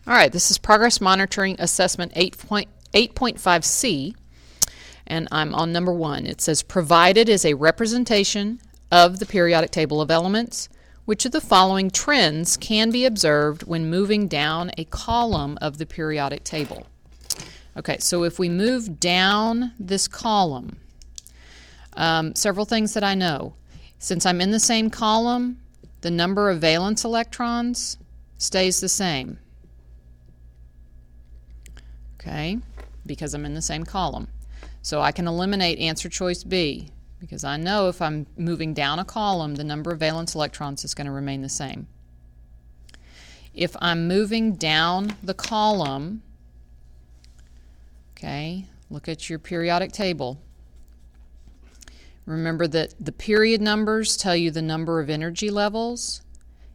All right, this is Progress Monitoring Assessment 8.5C, and I'm on number 1. It says, provided is a representation of the periodic table of elements, which of the following trends can be observed when moving down a column of the periodic table? Okay, so if we move down this column, several things that I know. Since I'm in the same column, the number of valence electrons stays the same. Okay, because I'm in the same column. So I can eliminate answer choice B, because I know if I'm moving down a column, the number of valence electrons is going to remain the same. If I'm moving down the column, okay, look at your periodic table. Remember that the period numbers tell you the number of energy levels,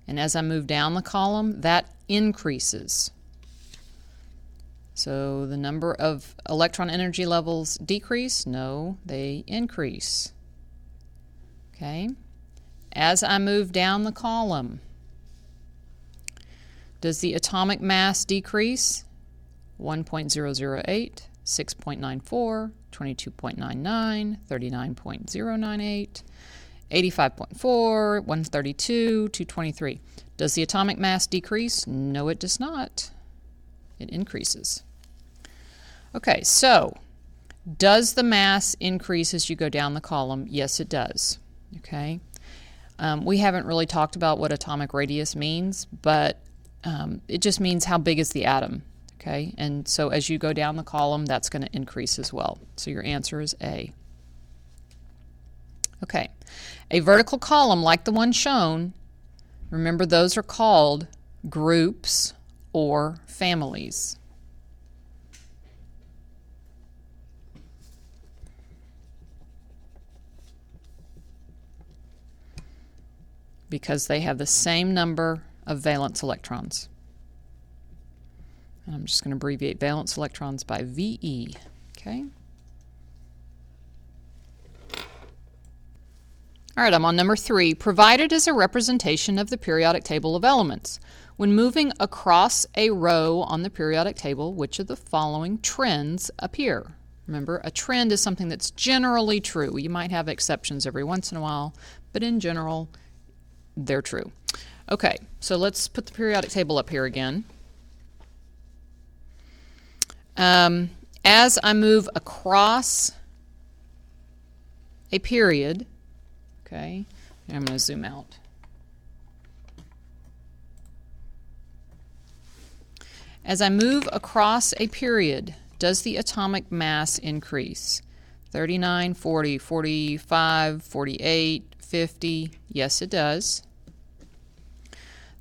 and as I move down the column, that increases. So the number of electron energy levels decrease? No, they increase. Okay. As I move down the column, does the atomic mass decrease? 1.008, 6.94, 22.99, 39.098, 85.4, 132, 223. Does the atomic mass decrease? No, it does not. It increases. Okay, so does the mass increase as you go down the column? Yes, it does. Okay, we haven't really talked about what atomic radius means, but it just means how big is the atom. Okay, and so as you go down the column, that's going to increase as well. So your answer is A. Okay, a vertical column like the one shown, remember those are called groups or families. Because they have the same number of valence electrons. And I'm just going to abbreviate valence electrons by VE. Okay. All right, I'm on number 3. Provided is a representation of the periodic table of elements. When moving across a row on the periodic table, which of the following trends appear? Remember, a trend is something that's generally true. You might have exceptions every once in a while, but in general, they're true. Okay, so let's put the periodic table up here again. As I move across a period, okay, I'm going to zoom out. As I move across a period, does the atomic mass increase? 39, 40, 45, 48, 50. Yes, it does.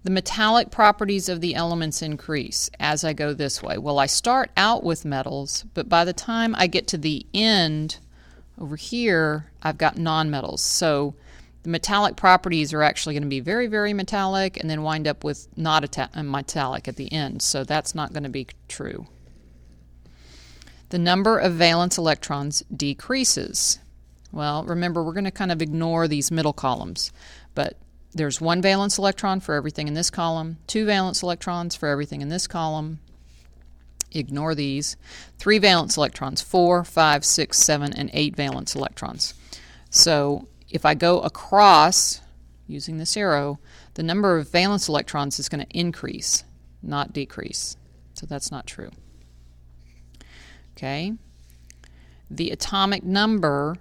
The metallic properties of the elements increase as I go this way. Well, I start out with metals, but by the time I get to the end over here, I've got nonmetals. So the metallic properties are actually going to be very, very metallic and then wind up with not metallic at the end. So that's not going to be true. The number of valence electrons decreases. Well, remember, we're going to kind of ignore these middle columns, but there's 1 valence electron for everything in this column, 2 valence electrons for everything in this column. Ignore these. 3 valence electrons, 4, 5, 6, 7, and 8 valence electrons. So if I go across using this arrow, the number of valence electrons is going to increase, not decrease. So that's not true. Okay. The atomic number,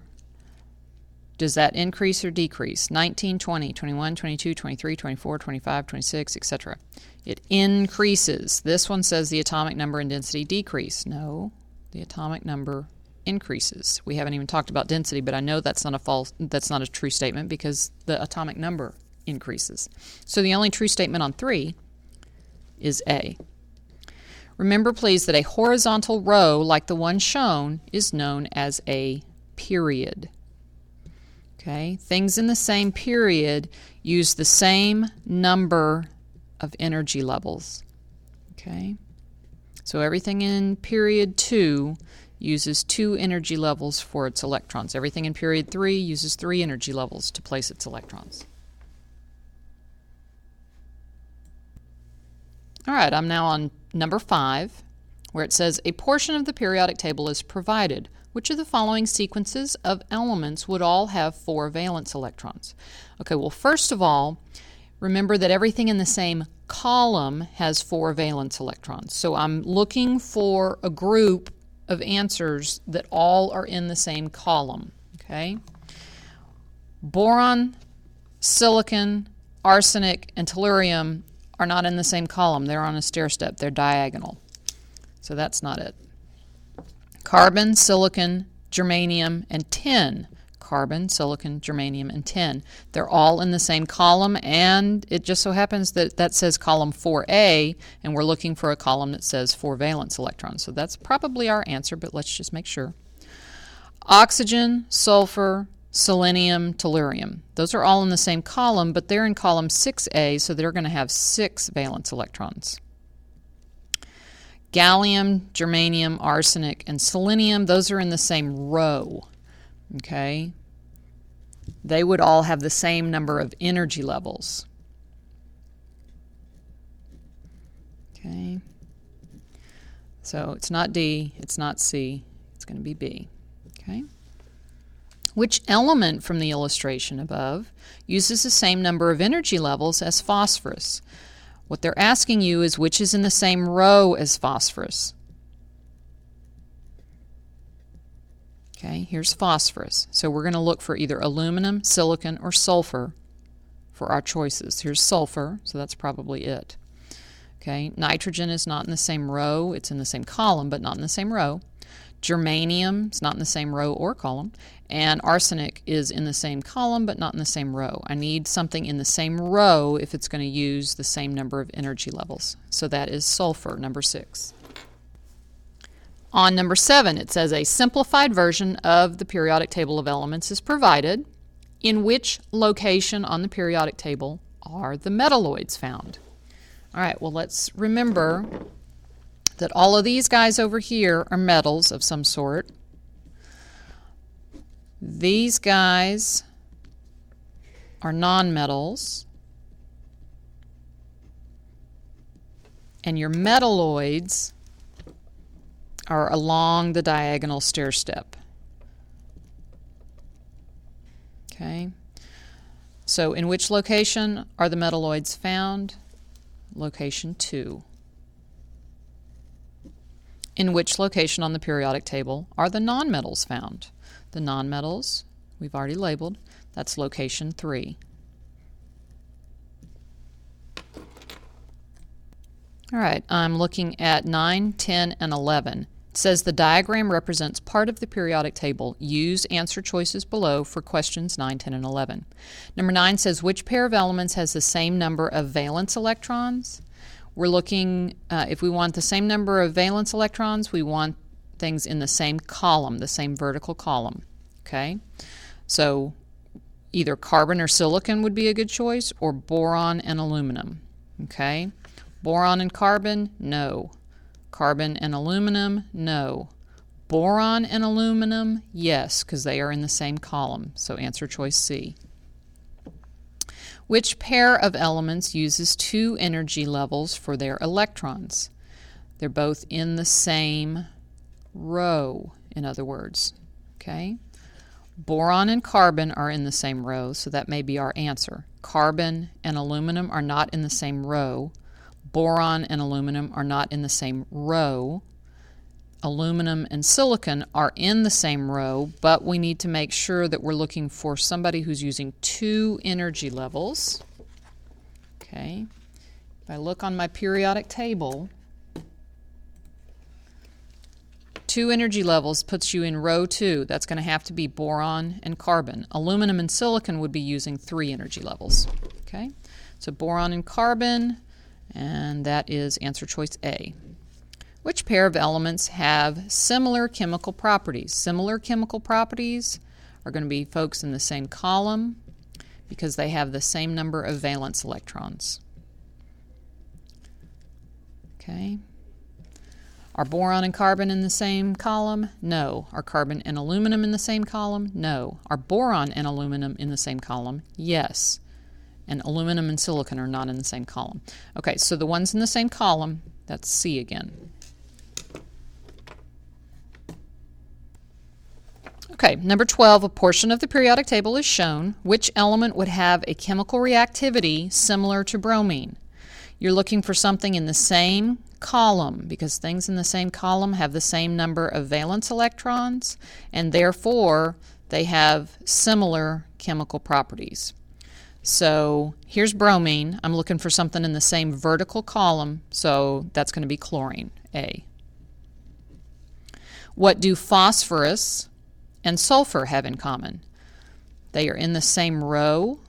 does that increase or decrease? 19, 20, 21, 22, 23, 24, 25, 26, etc. It increases. This one says the atomic number and density decrease. No, the atomic number increases. We haven't even talked about density, but I know that's not a true statement because the atomic number increases. So the only true statement on 3 is A. Remember, please, that a horizontal row like the one shown is known as a period. Okay, things in the same period use the same number of energy levels. Okay, so everything in period 2 uses 2 energy levels for its electrons. Everything in period 3 uses 3 energy levels to place its electrons. All right, I'm now on number 5, where it says a portion of the periodic table is provided. Which of the following sequences of elements would all have 4 valence electrons? Okay, well, first of all, remember that everything in the same column has 4 valence electrons. So I'm looking for a group of answers that all are in the same column. Okay? Boron, silicon, arsenic, and tellurium are not in the same column. They're on a stair step. They're diagonal. So that's not it. Carbon, silicon, germanium, and tin. Carbon, silicon, germanium, and tin. They're all in the same column, and it just so happens that that says column 4A, and we're looking for a column that says 4 valence electrons. So that's probably our answer, but let's just make sure. Oxygen, sulfur, selenium, tellurium. Those are all in the same column, but they're in column 6A, so they're going to have 6 valence electrons. Gallium, germanium, arsenic, and selenium, those are in the same row. Okay? They would all have the same number of energy levels. Okay? So it's not D, it's not C, it's going to be B. Okay? Which element from the illustration above uses the same number of energy levels as phosphorus? What they're asking you is which is in the same row as phosphorus. Okay, here's phosphorus. So we're going to look for either aluminum, silicon, or sulfur for our choices. Here's sulfur, so that's probably it. Okay, nitrogen is not in the same row. It's in the same column, but not in the same row. Germanium is not in the same row or column. And arsenic is in the same column, but not in the same row. I need something in the same row if it's going to use the same number of energy levels. So that is sulfur, number 6. On number 7, it says a simplified version of the periodic table of elements is provided. In which location on the periodic table are the metalloids found? All right, well, let's remember that all of these guys over here are metals of some sort. These guys are nonmetals. And your metalloids are along the diagonal stair step. Okay. So in which location are the metalloids found? Location 2. In which location on the periodic table are the nonmetals found? The nonmetals, we've already labeled, that's location 3. All right, I'm looking at 9, 10, and 11. It says the diagram represents part of the periodic table. Use answer choices below for questions 9, 10, and 11. Number 9 says which pair of elements has the same number of valence electrons? We're looking, if we want the same number of valence electrons, we want things in the same column, the same vertical column. Okay? So either carbon or silicon would be a good choice, or boron and aluminum. Okay? Boron and carbon, no. Carbon and aluminum, no. Boron and aluminum, yes, because they are in the same column. So answer choice C. Which pair of elements uses 2 energy levels for their electrons? They're both in the same row, in other words. Okay? Boron and carbon are in the same row, so that may be our answer. Carbon and aluminum are not in the same row. Boron and aluminum are not in the same row. Aluminum and silicon are in the same row, but we need to make sure that we're looking for somebody who's using 2 energy levels. Okay. If I look on my periodic table, 2 energy levels puts you in row 2. That's going to have to be boron and carbon. Aluminum and silicon would be using 3 energy levels. Okay. So boron and carbon, and that is answer choice A. Which pair of elements have similar chemical properties? Similar chemical properties are going to be folks in the same column because they have the same number of valence electrons. Okay. Are boron and carbon in the same column? No. Are carbon and aluminum in the same column? No. Are boron and aluminum in the same column? Yes. And aluminum and silicon are not in the same column. Okay, so the ones in the same column, That's C again. Okay, number 12, a portion of the periodic table is shown. Which element would have a chemical reactivity similar to bromine? You're looking for something in the same column, because things in the same column have the same number of valence electrons, and therefore they have similar chemical properties. So here's bromine. I'm looking for something in the same vertical column, so that's going to be chlorine, A. What do phosphorus and sulfur have in common? They are in the same row,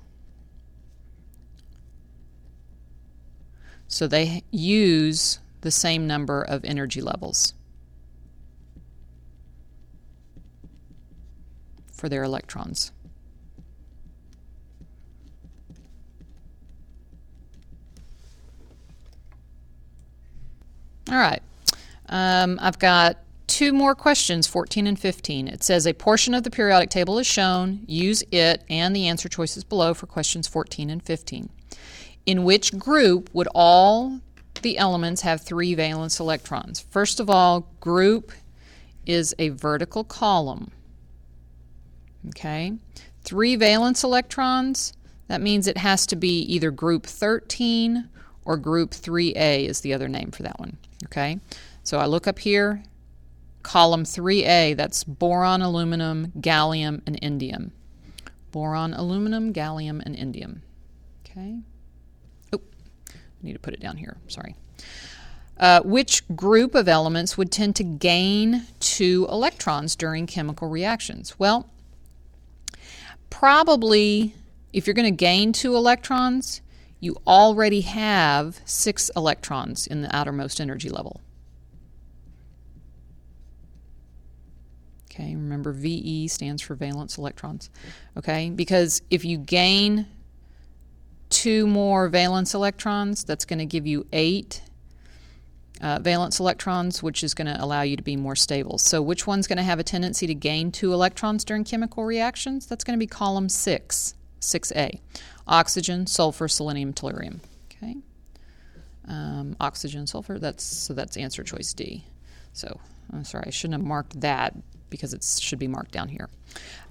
so they use the same number of energy levels for their electrons. All right, I've got two more questions, 14 and 15. It says a portion of the periodic table is shown. Use it and the answer choices below for questions 14 and 15. In which group would all the elements have 3 valence electrons? First of all, group is a vertical column. Okay, 3 valence electrons, that means it has to be either group 13 or group 3A is the other name for that one. Okay, so I look up here, column 3A, that's boron, aluminum, gallium, and indium. Boron, aluminum, gallium, and indium. Okay. Oh, I need to put it down here, sorry. Which group of elements would tend to gain 2 electrons during chemical reactions? Well, probably if you're going to gain 2 electrons, you already have 6 electrons in the outermost energy level. Okay, remember VE stands for valence electrons. Okay, because if you gain 2 more valence electrons, that's going to give you 8 valence electrons, which is going to allow you to be more stable. So which one's going to have a tendency to gain 2 electrons during chemical reactions? That's going to be column 6, 6A. Oxygen, sulfur, selenium, tellurium. Okay, oxygen, sulfur. That's answer choice D. So I'm sorry, I shouldn't have marked that because it should be marked down here.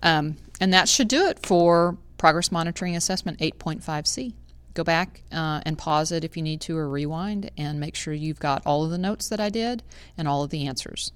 And that should do it for Progress Monitoring Assessment 8.5C. Go back and pause it if you need to, or rewind, and make sure you've got all of the notes that I did and all of the answers.